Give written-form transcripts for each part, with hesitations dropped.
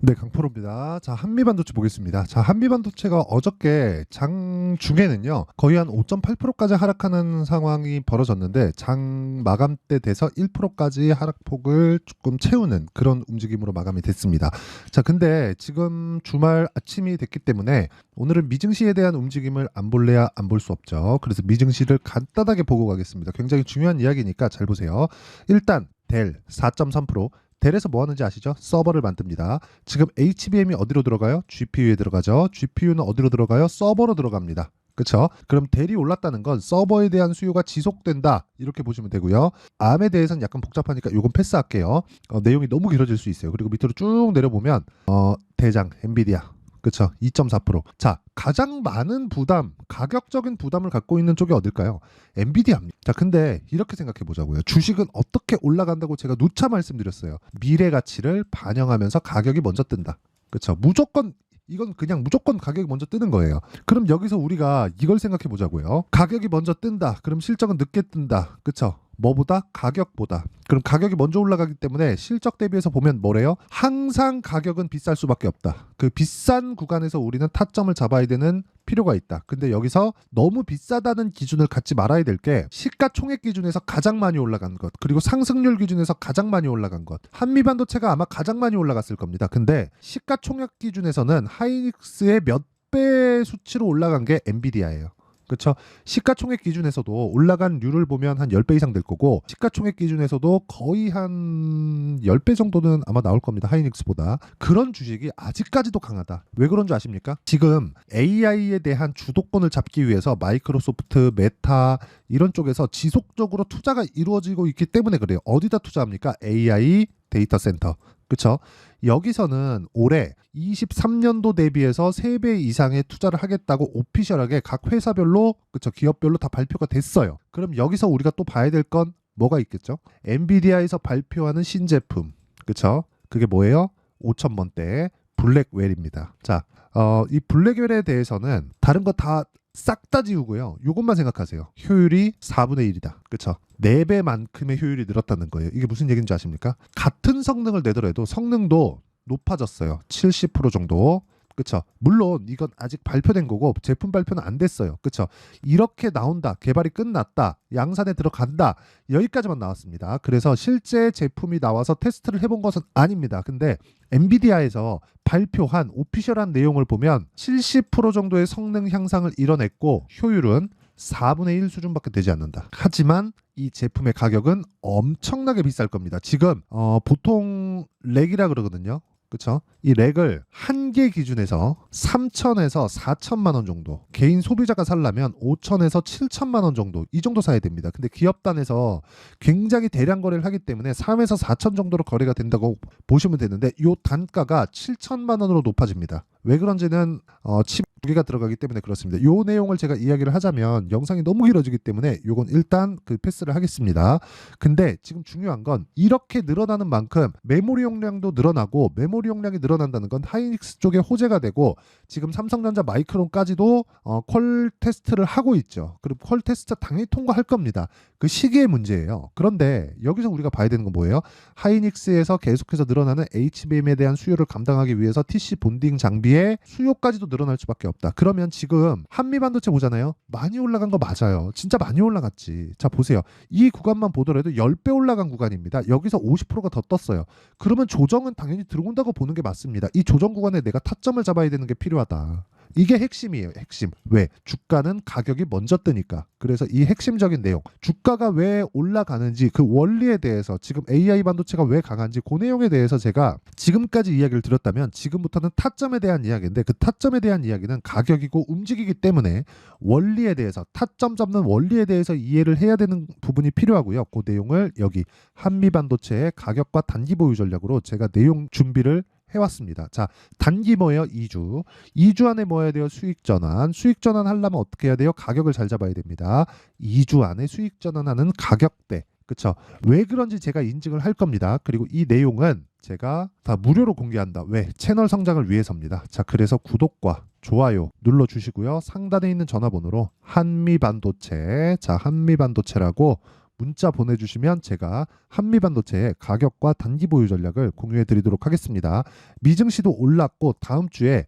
네, 강프로입니다. 자, 한미반도체 보겠습니다. 자, 한미반도체가 어저께 장 중에는요, 거의 한 5.8%까지 하락하는 상황이 벌어졌는데, 장 마감 때 돼서 1%까지 하락폭을 조금 채우는 그런 움직임으로 마감이 됐습니다. 자, 근데 지금 주말 아침이 됐기 때문에 오늘은 미증시에 대한 움직임을 안 볼래야 안 볼 수 없죠. 그래서 미증시를 간단하게 보고 가겠습니다. 굉장히 중요한 이야기니까 잘 보세요. 일단, 델 4.3%, 델에서 뭐 하는지 아시죠? 서버를 만듭니다. 지금 HBM이 어디로 들어가요? GPU에 들어가죠. GPU는 어디로 들어가요? 서버로 들어갑니다. 그쵸? 그럼 델이 올랐다는 건 서버에 대한 수요가 지속된다. 이렇게 보시면 되고요. 암에 대해서는 약간 복잡하니까 요건 패스할게요. 내용이 너무 길어질 수 있어요. 그리고 밑으로 쭉 내려보면 대장 엔비디아. 그쵸? 2.4%. 자, 가장 많은 부담, 가격적인 부담을 갖고 있는 쪽이 어딜까요? 엔비디아입니다. 자, 근데 이렇게 생각해 보자고요. 주식은 어떻게 올라간다고 제가 누차 말씀드렸어요. 미래 가치를 반영하면서 가격이 먼저 뜬다. 그쵸? 무조건 이건 그냥 무조건 가격이 먼저 뜨는 거예요. 그럼 여기서 우리가 이걸 생각해 보자고요. 가격이 먼저 뜬다. 그럼 실적은 늦게 뜬다. 그쵸? 뭐보다? 가격보다. 그럼 가격이 먼저 올라가기 때문에 실적 대비해서 보면 뭐래요? 항상 가격은 비쌀 수밖에 없다. 그 비싼 구간에서 우리는 타점을 잡아야 되는 필요가 있다. 근데 여기서 너무 비싸다는 기준을 갖지 말아야 될 게 시가총액 기준에서 가장 많이 올라간 것, 그리고 상승률 기준에서 가장 많이 올라간 것. 한미반도체가 아마 가장 많이 올라갔을 겁니다. 근데 시가총액 기준에서는 하이닉스의 몇 배 수치로 올라간 게 엔비디아예요. 그렇죠? 시가총액 기준에서도 올라간 률을 보면 한 10배 이상 될 거고, 시가총액 기준에서도 거의 한 10배 정도는 아마 나올 겁니다. 하이닉스보다. 그런 주식이 아직까지도 강하다. 왜 그런 줄 아십니까? 지금 AI에 대한 주도권을 잡기 위해서 마이크로소프트, 메타 이런 쪽에서 지속적으로 투자가 이루어지고 있기 때문에 그래요. 어디다 투자합니까? AI 데이터 센터. 그렇죠? 여기서는 올해 23년도 대비해서 3배 이상의 투자를 하겠다고 오피셜하게 각 회사별로, 그쵸, 기업별로 다 발표가 됐어요. 그럼 여기서 우리가 또 봐야 될 건 뭐가 있겠죠? 엔비디아에서 발표하는 신제품, 그쵸? 그게 뭐예요? 5,000번대 블랙웰입니다. 자, 이 블랙웰에 대해서는 다른 거 다 싹 다 지우고요. 요것만 생각하세요. 효율이 4분의 1이다. 그쵸? 4배만큼의 효율이 늘었다는 거예요. 이게 무슨 얘기인지 아십니까? 같은 성능을 내더라도 성능도 높아졌어요. 70% 정도. 그쵸? 물론 이건 아직 발표된 거고 제품 발표는 안 됐어요. 그쵸? 이렇게 나온다. 개발이 끝났다. 양산에 들어간다. 여기까지만 나왔습니다. 그래서 실제 제품이 나와서 테스트를 해본 것은 아닙니다. 근데 엔비디아에서 발표한 오피셜한 내용을 보면 70% 정도의 성능 향상을 이뤄냈고 효율은 4분의 1 수준밖에 되지 않는다. 하지만 이 제품의 가격은 엄청나게 비쌀 겁니다. 지금 보통 렉이라 그러거든요. 그쵸? 이 렉을 한 개 기준에서 3천에서 4천만 원 정도, 개인 소비자가 살려면 5천에서 7천만 원 정도, 이 정도 사야 됩니다. 근데 기업단에서 굉장히 대량 거래를 하기 때문에 3에서 4천 정도로 거래가 된다고 보시면 되는데 이 단가가 7천만 원으로 높아집니다. 왜 그런지는 칩 두 개가 들어가기 때문에 그렇습니다. 요 내용을 제가 이야기를 하자면 영상이 너무 길어지기 때문에 요건 일단 그 패스를 하겠습니다. 근데 지금 중요한 건 이렇게 늘어나는 만큼 메모리 용량도 늘어나고, 메모리 용량이 늘어난다는 건 하이닉스 쪽에 호재가 되고, 지금 삼성전자 마이크론까지도 퀄 테스트를 하고 있죠. 그리고 퀄 테스트 당연히 통과할 겁니다. 그 시기의 문제예요. 그런데 여기서 우리가 봐야 되는 건 뭐예요? 하이닉스에서 계속해서 늘어나는 HBM에 대한 수요를 감당하기 위해서 TC 본딩 장비의 수요까지도 늘어날 수밖에 없다. 그러면 지금 한미반도체 보잖아요. 많이 올라간 거 맞아요. 진짜 많이 올라갔지. 자, 보세요. 이 구간만 보더라도 10배 올라간 구간입니다. 여기서 50%가 더 떴어요. 그러면 조정은 당연히 들어온다고 보는 게 맞습니다. 이 조정 구간에 내가 타점을 잡아야 되는 게 필요하다. 이게 핵심이에요. 핵심. 왜? 주가는 가격이 먼저 뜨니까. 그래서 이 핵심적인 내용, 주가가 왜 올라가는지 그 원리에 대해서, 지금 AI 반도체가 왜 강한지 그 내용에 대해서 제가 지금까지 이야기를 드렸다면, 지금부터는 타점에 대한 이야기인데, 그 타점에 대한 이야기는 가격이고 움직이기 때문에 원리에 대해서, 타점 잡는 원리에 대해서 이해를 해야 되는 부분이 필요하고요. 그 내용을 여기 한미반도체의 가격과 단기 보유 전략으로 제가 내용 준비를 해왔습니다. 자, 단기 뭐예요? 2주. 2주 안에 뭐 해야 돼요? 수익 전환. 수익 전환 하려면 어떻게 해야 돼요? 가격을 잘 잡아야 됩니다. 2주 안에 수익 전환하는 가격대. 그쵸? 왜 그런지 제가 인증을 할 겁니다. 그리고 이 내용은 제가 다 무료로 공개한다. 왜? 채널 성장을 위해서입니다. 자, 그래서 구독과 좋아요 눌러주시고요. 상단에 있는 전화번호로 한미반도체, 자, 한미반도체라고 문자 보내주시면 제가 한미반도체의 가격과 단기 보유 전략을 공유해 드리도록 하겠습니다. 미증시도 올랐고 다음 주에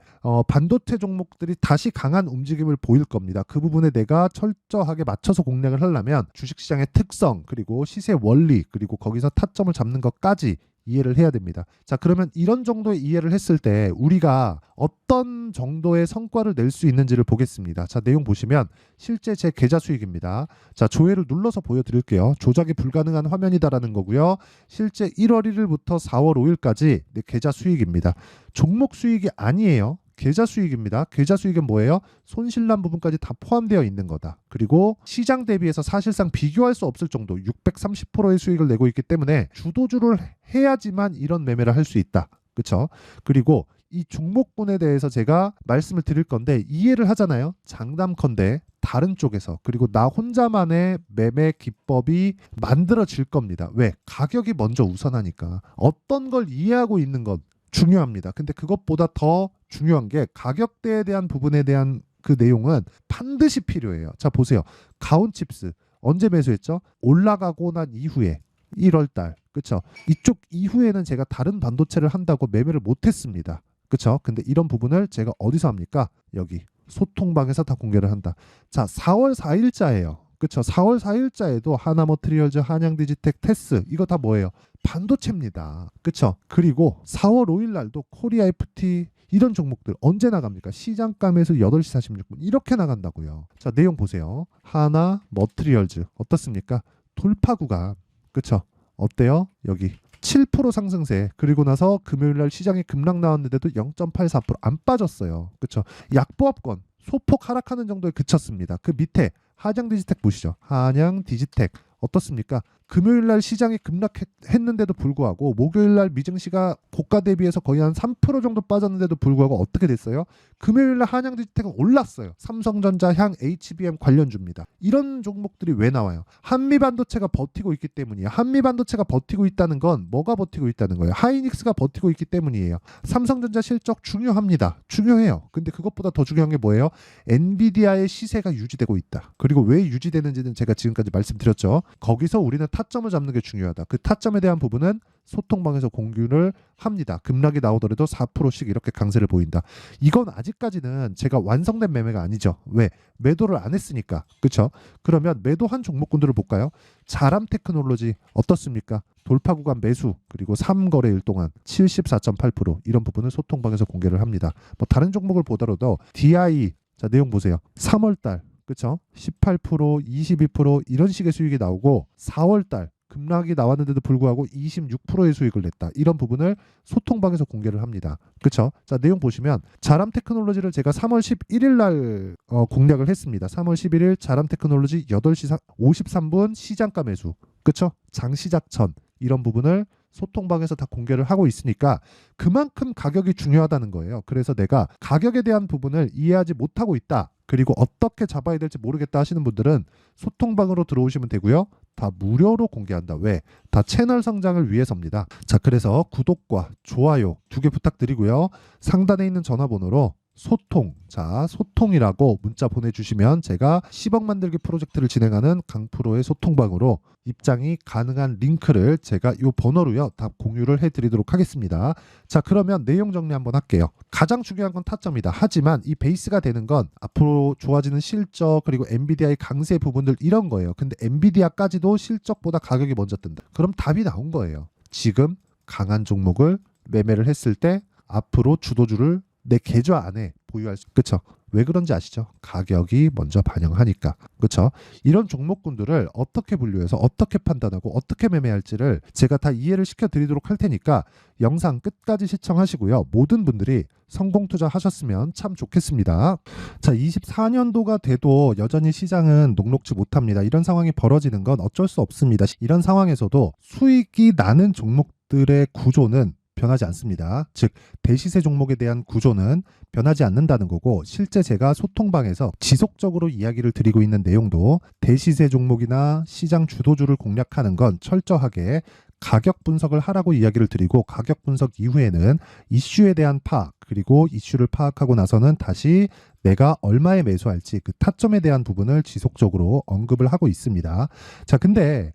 반도체 종목들이 다시 강한 움직임을 보일 겁니다. 그 부분에 내가 철저하게 맞춰서 공략을 하려면 주식시장의 특성, 그리고 시세 원리, 그리고 거기서 타점을 잡는 것까지 이해를 해야 됩니다. 자, 그러면 이런 정도의 이해를 했을 때 우리가 어떤 정도의 성과를 낼 수 있는지를 보겠습니다. 자, 내용 보시면 실제 제 계좌 수익입니다. 자, 조회를 눌러서 보여드릴게요. 조작이 불가능한 화면이다라는 거고요. 실제 1월 1일부터 4월 5일까지 내 계좌 수익입니다. 종목 수익이 아니에요. 계좌 수익입니다. 계좌 수익은 뭐예요? 손실난 부분까지 다 포함되어 있는 거다. 그리고 시장 대비해서 사실상 비교할 수 없을 정도 630%의 수익을 내고 있기 때문에 주도주를 해야지만 이런 매매를 할 수 있다. 그렇죠? 그리고 이 종목군에 대해서 제가 말씀을 드릴 건데 이해를 하잖아요. 장담컨대 다른 쪽에서, 그리고 나 혼자만의 매매 기법이 만들어질 겁니다. 왜? 가격이 먼저 우선하니까. 어떤 걸 이해하고 있는 건 중요합니다. 근데 그것보다 더 중요한 게 가격대에 대한 부분에 대한 그 내용은 반드시 필요해요. 자, 보세요. 가온칩스 언제 매수했죠? 올라가고 난 이후에 1월 달. 그렇죠? 이쪽 이후에는 제가 다른 반도체를 한다고 매매를 못 했습니다. 그렇죠? 근데 이런 부분을 제가 어디서 합니까? 여기 소통방에서 다 공개를 한다. 자, 4월 4일자예요. 그렇죠? 4월 4일자에도 하나머트리얼즈, 한양디지텍, 테스 이거 다 뭐예요? 반도체입니다. 그렇죠? 그리고 4월 5일 날도 코리아 FT 이런 종목들 언제 나갑니까? 시장감에서 8시 46분 이렇게 나간다고요. 자, 내용 보세요. 하나머트리얼즈 어떻습니까? 돌파 구간. 그렇죠? 어때요? 여기 7% 상승세. 그리고 나서 금요일 날 시장에 급락 나왔는데도 0.84%안 빠졌어요. 그렇죠? 약보합권 소폭 하락하는 정도에 그쳤습니다. 그 밑에 한양디지텍 보시죠. 한양디지텍 어떻습니까? 금요일 날 시장이 급락했는데도 불구하고 목요일 날 미증시가 고가 대비해서 거의 한 3% 정도 빠졌는데도 불구하고 어떻게 됐어요? 금요일 날 한양디지텍은 올랐어요. 삼성전자, 향, HBM 관련주입니다. 이런 종목들이 왜 나와요? 한미반도체가 버티고 있기 때문이에요. 한미반도체가 버티고 있다는 건 뭐가 버티고 있다는 거예요? 하이닉스가 버티고 있기 때문이에요. 삼성전자 실적 중요합니다. 중요해요. 근데 그것보다 더 중요한 게 뭐예요? 엔비디아의 시세가 유지되고 있다. 그리고 왜 유지되는지는 제가 지금까지 말씀드렸죠. 거기서 우리는 타점을 잡는 게 중요하다. 그 타점에 대한 부분은 소통방에서 공유를 합니다. 급락이 나오더라도 4%씩 이렇게 강세를 보인다. 이건 아직까지는 제가 완성된 매매가 아니죠. 왜? 매도를 안 했으니까. 그렇죠? 그러면 매도한 종목군들을 볼까요? 자람 테크놀로지 어떻습니까? 돌파 구간 매수, 그리고 3거래일 동안 74.8% 이런 부분을 소통방에서 공개를 합니다. 뭐 다른 종목을 보더라도 DI 자, 내용 보세요. 3월달 그렇죠? 18%, 22% 이런 식의 수익이 나오고 4월달 급락이 나왔는데도 불구하고 26%의 수익을 냈다. 이런 부분을 소통방에서 공개를 합니다. 그렇죠? 자, 내용 보시면 자람 테크놀로지를 제가 3월 11일 날 공략을 했습니다. 3월 11일 자람 테크놀로지 8시 53분 시장가 매수. 그렇죠? 장시작 전 이런 부분을 소통방에서 다 공개를 하고 있으니까 그만큼 가격이 중요하다는 거예요. 그래서 내가 가격에 대한 부분을 이해하지 못하고 있다. 그리고 어떻게 잡아야 될지 모르겠다 하시는 분들은 소통방으로 들어오시면 되고요. 다 무료로 공개한다. 왜? 다 채널 성장을 위해서입니다. 자, 그래서 구독과 좋아요 2개 부탁드리고요. 상단에 있는 전화번호로 소통, 자 소통이라고 문자 보내주시면 제가 10억 만들기 프로젝트를 진행하는 강프로의 소통방으로 입장이 가능한 링크를 제가 이 번호로요 다 공유를 해드리도록 하겠습니다. 자, 그러면 내용 정리 한번 할게요. 가장 중요한 건 타점이다. 하지만 이 베이스가 되는 건 앞으로 좋아지는 실적, 그리고 엔비디아의 강세 부분들 이런 거예요. 근데 엔비디아까지도 실적보다 가격이 먼저 뜬다. 그럼 답이 나온 거예요. 지금 강한 종목을 매매를 했을 때 앞으로 주도주를 내 계좌 안에 보유할 수, 그쵸? 왜 그런지 아시죠? 가격이 먼저 반영하니까. 그쵸? 이런 종목군들을 어떻게 분류해서 어떻게 판단하고 어떻게 매매할지를 제가 다 이해를 시켜드리도록 할 테니까 영상 끝까지 시청하시고요. 모든 분들이 성공 투자하셨으면 참 좋겠습니다. 자, 24년도가 돼도 여전히 시장은 녹록지 못합니다. 이런 상황이 벌어지는 건 어쩔 수 없습니다. 이런 상황에서도 수익이 나는 종목들의 구조는 변하지 않습니다. 즉 대시세 종목에 대한 구조는 변하지 않는다는 거고, 실제 제가 소통방에서 지속적으로 이야기를 드리고 있는 내용도 대시세 종목이나 시장 주도주를 공략하는 건 철저하게 가격 분석을 하라고 이야기를 드리고, 가격 분석 이후에는 이슈에 대한 파악, 그리고 이슈를 파악하고 나서는 다시 내가 얼마에 매수할지 그 타점에 대한 부분을 지속적으로 언급을 하고 있습니다. 자, 근데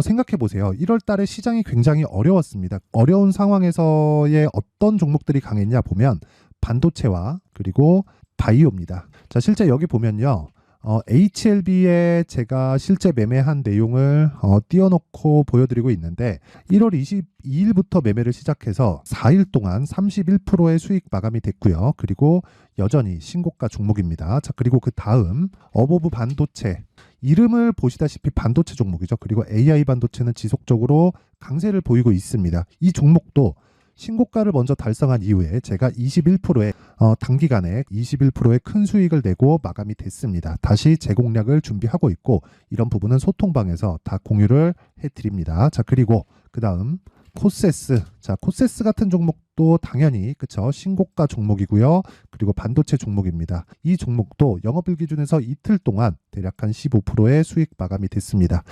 생각해 보세요. 1월 달에 시장이 굉장히 어려웠습니다. 어려운 상황에서의 어떤 종목들이 강했냐 보면 반도체와 그리고 바이오입니다. 자, 실제 여기 보면요. HLB에 제가 실제 매매한 내용을 띄워놓고 보여드리고 있는데, 1월 22일부터 매매를 시작해서 4일 동안 31%의 수익 마감이 됐고요. 그리고 여전히 신고가 종목입니다. 자, 그리고 그 다음 어보브 반도체, 이름을 보시다시피 반도체 종목이죠. 그리고 AI 반도체는 지속적으로 강세를 보이고 있습니다. 이 종목도 신고가를 먼저 달성한 이후에 제가 21%의 단기간에 21%의 큰 수익을 내고 마감이 됐습니다. 다시 재공략을 준비하고 있고, 이런 부분은 소통방에서 다 공유를 해드립니다. 자, 그리고 그 다음 코세스. 자, 코세스 같은 종목도 당연히 그쵸, 신고가 종목이고요. 그리고 반도체 종목입니다. 이 종목도 영업일 기준에서 이틀 동안 대략 한 15%의 수익 마감이 됐습니다.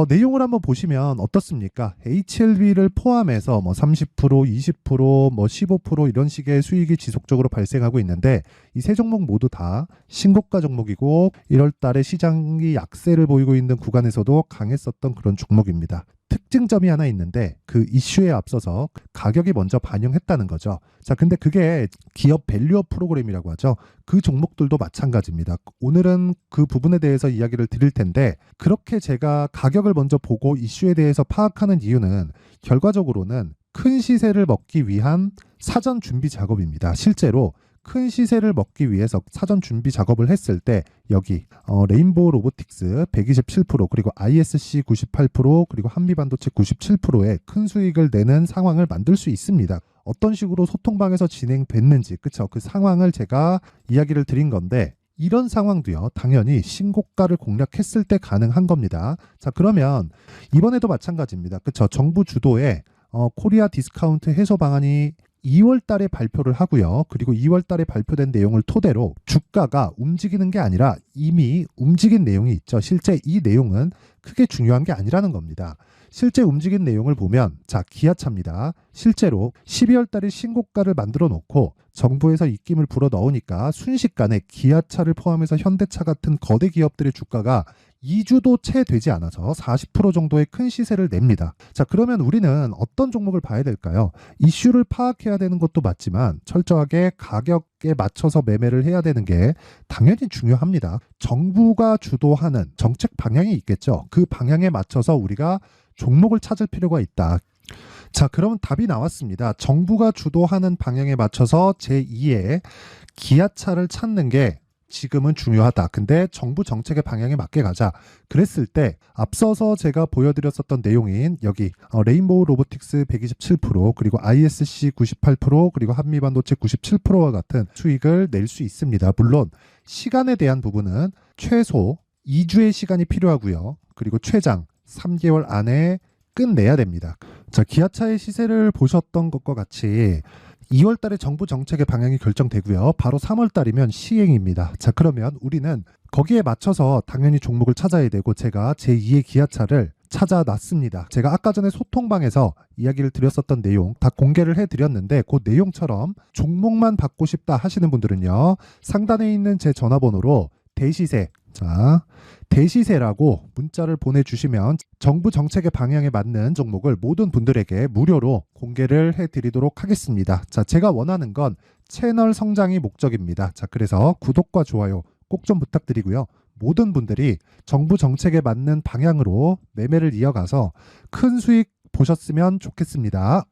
내용을 한번 보시면 어떻습니까? HLB를 포함해서 뭐 30%, 20%, 뭐 15% 이런 식의 수익이 지속적으로 발생하고 있는데, 이 세 종목 모두 다 신고가 종목이고 1월 달에 시장이 약세를 보이고 있는 구간에서도 강했었던 그런 종목입니다. 특징점이 하나 있는데, 그 이슈에 앞서서 가격이 먼저 반영했다는 거죠. 자, 근데 그게 기업 밸류업 프로그램이라고 하죠. 그 종목들도 마찬가지입니다. 오늘은 그 부분에 대해서 이야기를 드릴 텐데, 그렇게 제가 가격을 먼저 보고 이슈에 대해서 파악하는 이유는 결과적으로는 큰 시세를 먹기 위한 사전 준비 작업입니다. 실제로 큰 시세를 먹기 위해서 사전 준비 작업을 했을 때 여기 레인보우 로보틱스 127%, 그리고 ISC 98%, 그리고 한미반도체 97%의 큰 수익을 내는 상황을 만들 수 있습니다. 어떤 식으로 소통방에서 진행됐는지, 그쵸? 그 상황을 제가 이야기를 드린 건데, 이런 상황도요, 당연히 신고가를 공략했을 때 가능한 겁니다. 자, 그러면 이번에도 마찬가지입니다. 그쵸? 정부 주도의 코리아 디스카운트 해소 방안이 2월 달에 발표를 하고요. 그리고 2월 달에 발표된 내용을 토대로 주가가 움직이는 게 아니라 이미 움직인 내용이 있죠. 실제 이 내용은 크게 중요한 게 아니라는 겁니다. 실제 움직인 내용을 보면, 자, 기아차입니다. 실제로 12월 달에 신고가를 만들어 놓고 정부에서 입김을 불어 넣으니까 순식간에 기아차를 포함해서 현대차 같은 거대 기업들의 주가가 2주도 채 되지 않아서 40% 정도의 큰 시세를 냅니다. 자, 그러면 우리는 어떤 종목을 봐야 될까요? 이슈를 파악해야 되는 것도 맞지만 철저하게 가격에 맞춰서 매매를 해야 되는 게 당연히 중요합니다. 정부가 주도하는 정책 방향이 있겠죠. 그 방향에 맞춰서 우리가 종목을 찾을 필요가 있다. 자, 그러면 답이 나왔습니다. 정부가 주도하는 방향에 맞춰서 제2의 기아차를 찾는 게 지금은 중요하다. 근데 정부 정책의 방향에 맞게 가자. 그랬을 때 앞서서 제가 보여드렸었던 내용인 여기 레인보우 로보틱스 127%, 그리고 ISC 98%, 그리고 한미반도체 97%와 같은 수익을 낼 수 있습니다. 물론 시간에 대한 부분은 최소 2주의 시간이 필요하고요. 그리고 최장 3개월 안에 끝내야 됩니다. 자, 기아차의 시세를 보셨던 것과 같이 2월 달에 정부 정책의 방향이 결정되고요. 바로 3월 달이면 시행입니다. 자, 그러면 우리는 거기에 맞춰서 당연히 종목을 찾아야 되고, 제가 제2의 기아차를 찾아놨습니다. 제가 아까 전에 소통방에서 이야기를 드렸었던 내용 다 공개를 해드렸는데, 그 내용처럼 종목만 받고 싶다 하시는 분들은요, 상단에 있는 제 전화번호로 대시세, 자, 대시세라고 문자를 보내주시면 정부 정책의 방향에 맞는 종목을 모든 분들에게 무료로 공개를 해드리도록 하겠습니다. 자, 제가 원하는 건 채널 성장이 목적입니다. 자, 그래서 구독과 좋아요 꼭 좀 부탁드리고요. 모든 분들이 정부 정책에 맞는 방향으로 매매를 이어가서 큰 수익 보셨으면 좋겠습니다.